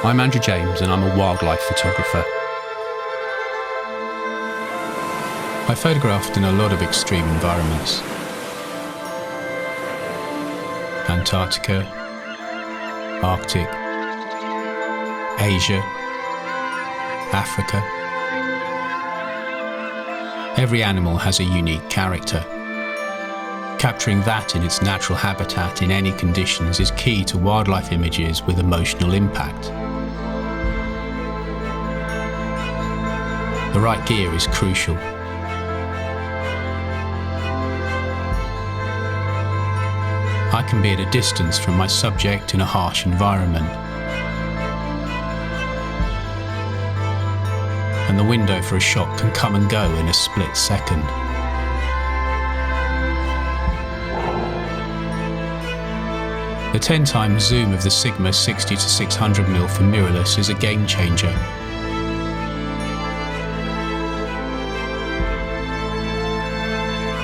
I'm Andrew James and I'm a wildlife photographer. I photographed in a lot of extreme environments. Antarctica, Arctic, Asia, Africa. Every animal has a unique character. Capturing that in its natural habitat in any conditions is key to wildlife images with emotional impact. The right gear is crucial. I can be at a distance from my subject in a harsh environment. And the window for a shot can come and go in a split second. The 10 times zoom of the Sigma 60-600mm for mirrorless is a game changer.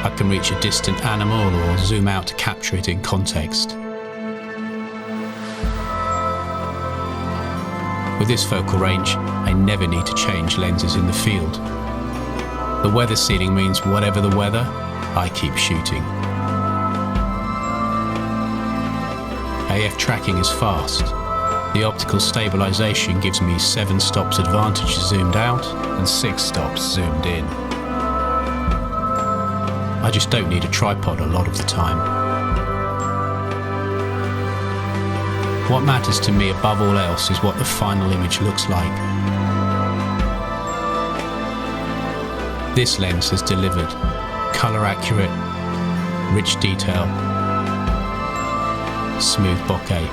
I can reach a distant animal or zoom out to capture it in context. With this focal range, I never need to change lenses in the field. The weather sealing means whatever the weather, I keep shooting. AF tracking is fast. The optical stabilization gives me 7 stops advantage zoomed out and 6 stops zoomed in. I just don't need a tripod a lot of the time. What matters to me above all else is what the final image looks like. This lens has delivered color accurate, rich detail, smooth bokeh.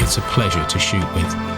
It's a pleasure to shoot with.